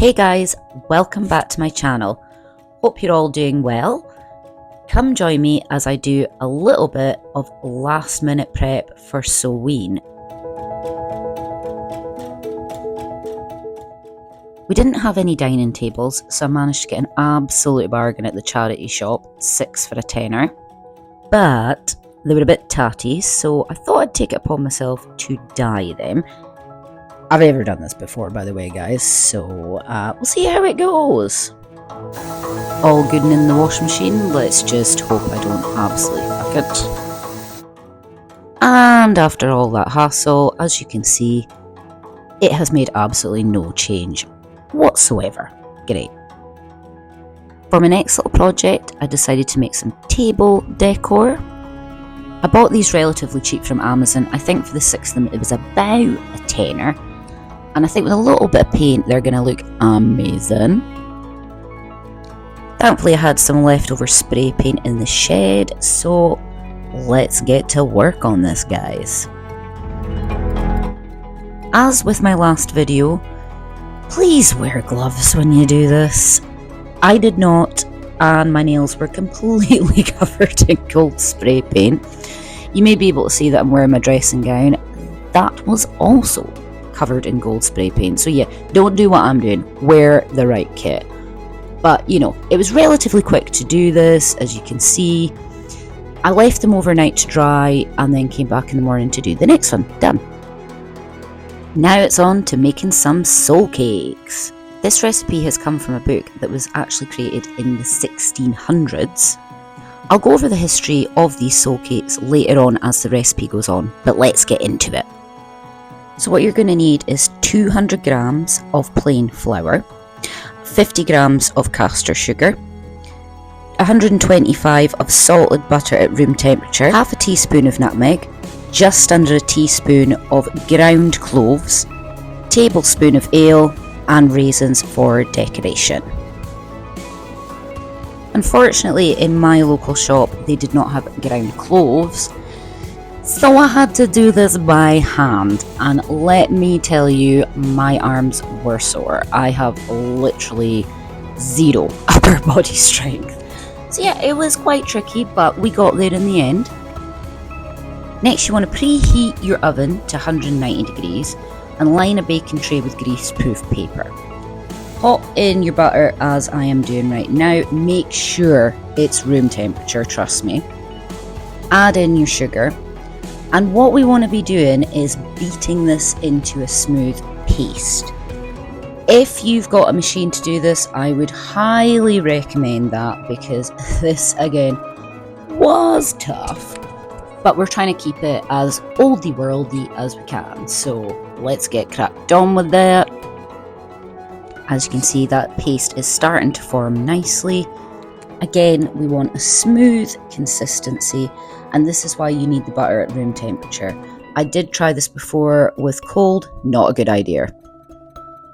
Hey guys, welcome back to my channel. Hope you're all doing well. Come join me as I do a little bit of last minute prep for Samhain. We didn't have any dining tables, so I managed to get an absolute bargain at the charity shop, 6 for a tenner. But they were a bit tatty, so I thought I'd take it upon myself to dye them. I've never done this before, by the way, guys, so we'll see how it goes. All good and in the washing machine. Let's just hope I don't absolutely fuck it. And after all that hassle, as you can see, it has made absolutely no change whatsoever. Great. For my next little project, I decided to make some table decor. I bought these relatively cheap from Amazon. I think for the 6 of them it was about a tenner. And I think with a little bit of paint, they're going to look amazing. Thankfully, I had some leftover spray paint in the shed, so let's get to work on this, guys. As with my last video, please wear gloves when you do this. I did not, and my nails were completely covered in gold spray paint. You may be able to see that I'm wearing my dressing gown. That was also covered in gold spray paint. So yeah, don't do what I'm doing. Wear the right kit. But you know, it was relatively quick to do this, as you can see. I left them overnight to dry and then came back in the morning to do the next one. Done. Now it's on to making some soul cakes. This recipe has come from a book that was actually created in the 1600s. I'll go over the history of these soul cakes later on as the recipe goes on, but let's get into it. So what you're going to need is 200 grams of plain flour, 50 grams of caster sugar, 125 of salted butter at room temperature, half a teaspoon of nutmeg, just under a teaspoon of ground cloves, tablespoon of ale, and raisins for decoration. Unfortunately, in my local shop, they did not have ground cloves, so I had to do this by hand, and let me tell you, my arms were sore. I have literally zero upper body strength. So yeah, it was quite tricky, but we got there in the end. Next, you want to preheat your oven to 190 degrees and line a baking tray with grease-proof paper. Pop in your butter as I am doing right now. Make sure it's room temperature, trust me. Add in your sugar. And what we want to be doing is beating this into a smooth paste. If you've got a machine to do this, I would highly recommend that, because this, again, was tough. But we're trying to keep it as oldie worldy as we can. So let's get cracked on with that. As you can see, that paste is starting to form nicely. Again, we want a smooth consistency, and this is why you need the butter at room temperature. I did try this before with cold, not a good idea.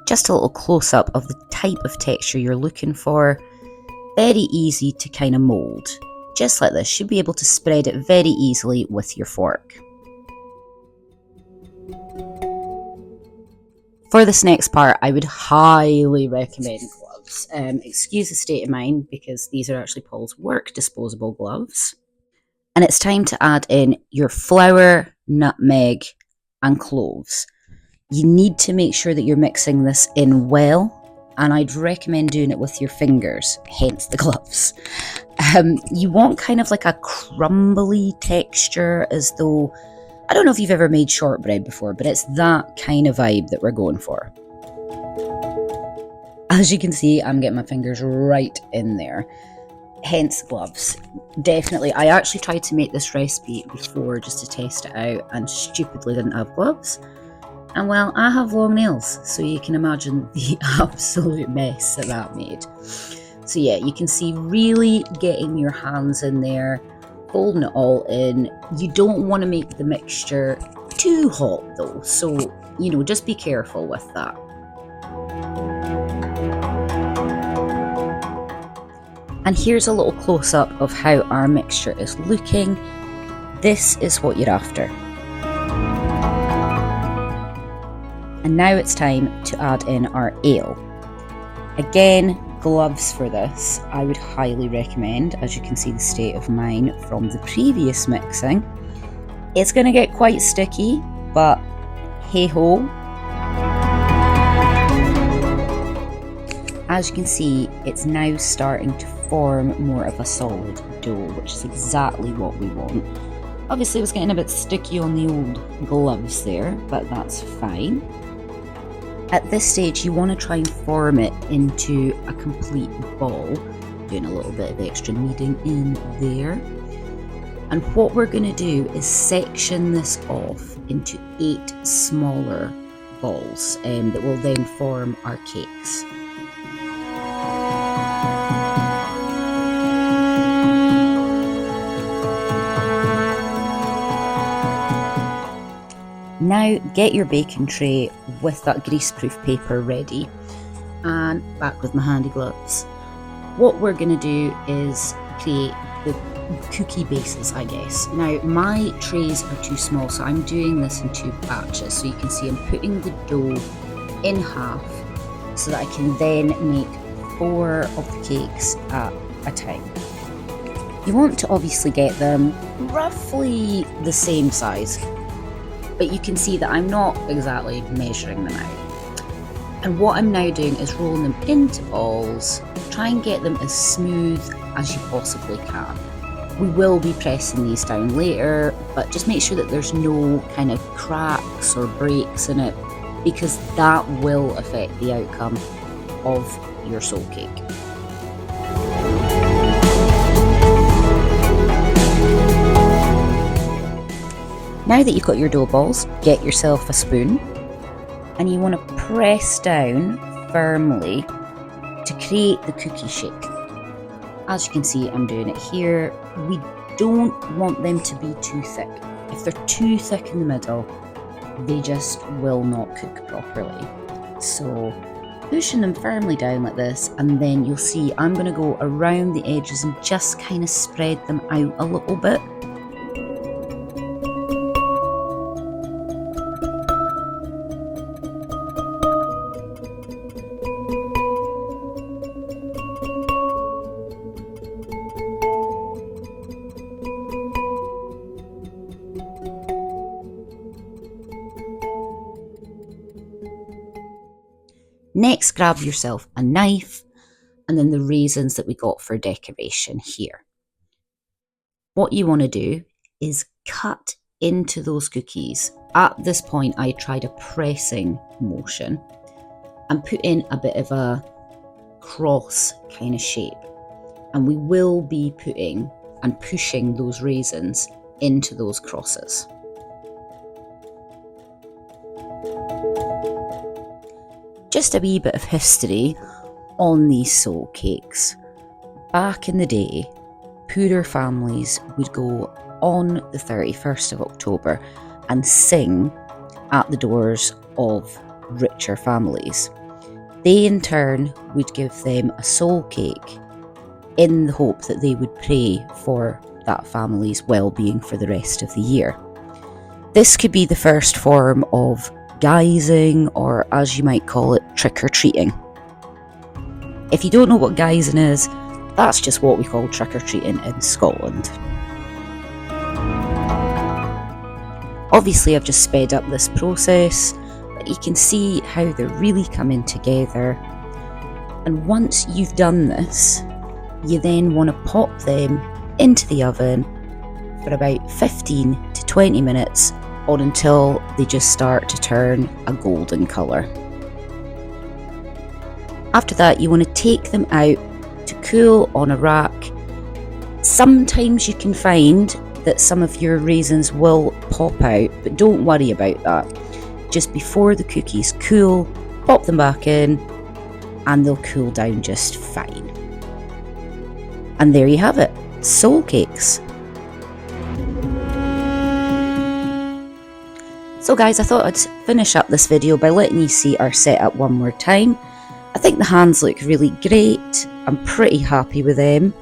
Just a little close-up of the type of texture you're looking for. Very easy to kind of mould. Just like this, should be able to spread it very easily with your fork. For this next part, I would highly recommend gloves. Excuse the state of mind, because these are actually Paul's work disposable gloves. And it's time to add in your flour, nutmeg, and cloves. You need to make sure that you're mixing this in well, and I'd recommend doing it with your fingers, hence the gloves. You want kind of like a crumbly texture, as though, I don't know if you've ever made shortbread before, but it's that kind of vibe that we're going for. As you can see, I'm getting my fingers right in there. Hence gloves. Definitely. I actually tried to make this recipe before just to test it out, and stupidly didn't have gloves. And well, I have long nails, so you can imagine the absolute mess that made. So yeah, you can see really getting your hands in there, folding it all in. You don't want to make the mixture too hot though, so you know, just be careful with that. And here's a little close-up of how our mixture is looking. This is what you're after. And now it's time to add in our ale. Again, gloves for this, I would highly recommend. As you can see the state of mine from the previous mixing. It's going to get quite sticky, but hey ho. As you can see, it's now starting to form more of a solid dough, which is exactly what we want. Obviously it was getting a bit sticky on the old gloves there, but that's fine. At this stage you want to try and form it into a complete ball, doing a little bit of extra kneading in there. And what we're going to do is section this off into 8 smaller balls that will then form our cakes. Now get your baking tray with that greaseproof paper ready, and back with my handy gloves. What we're going to do is create the cookie bases, I guess. Now my trays are too small, so I'm doing this in 2 batches. So you can see I'm putting the dough in half so that I can then make 4 of the cakes at a time. You want to obviously get them roughly the same size, but you can see that I'm not exactly measuring them out. And what I'm now doing is rolling them into balls, try and get them as smooth as you possibly can. We will be pressing these down later, but just make sure that there's no kind of cracks or breaks in it, because that will affect the outcome of your soul cake. Now that you've got your dough balls, get yourself a spoon and you want to press down firmly to create the cookie shape. As you can see, I'm doing it here. We don't want them to be too thick. If they're too thick in the middle, they just will not cook properly. So pushing them firmly down like this, and then you'll see I'm going to go around the edges and just kind of spread them out a little bit. Next, grab yourself a knife and then the raisins that we got for decoration here. What you want to do is cut into those cookies. At this point, I tried a pressing motion and put in a bit of a cross kind of shape. And we will be putting and pushing those raisins into those crosses. Just a wee bit of history on these soul cakes. Back in the day, poorer families would go on the 31st of October and sing at the doors of richer families. They in turn would give them a soul cake in the hope that they would pray for that family's well-being for the rest of the year. This could be the first form of guising, or as you might call it, trick-or-treating. If you don't know what guising is, that's just what we call trick-or-treating in Scotland. Obviously I've just sped up this process, but you can see how they're really coming together. And once you've done this, you then want to pop them into the oven for about 15 to 20 minutes, or until they just start to turn a golden colour. After that, you want to take them out to cool on a rack. Sometimes you can find that some of your raisins will pop out, but don't worry about that. Just before the cookies cool, pop them back in and they'll cool down just fine. And there you have it, soul cakes. So guys, I thought I'd finish up this video by letting you see our setup one more time. I think the hands look really great. I'm pretty happy with them.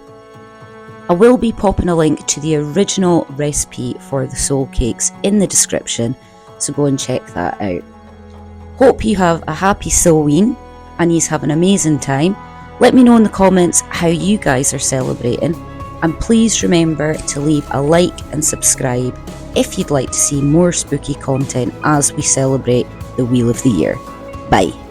I will be popping a link to the original recipe for the soul cakes in the description, so go and check that out. Hope you have a happy Samhain, and you have an amazing time. Let me know in the comments how you guys are celebrating, and please remember to leave a like and subscribe if you'd like to see more spooky content as we celebrate the Wheel of the Year. Bye.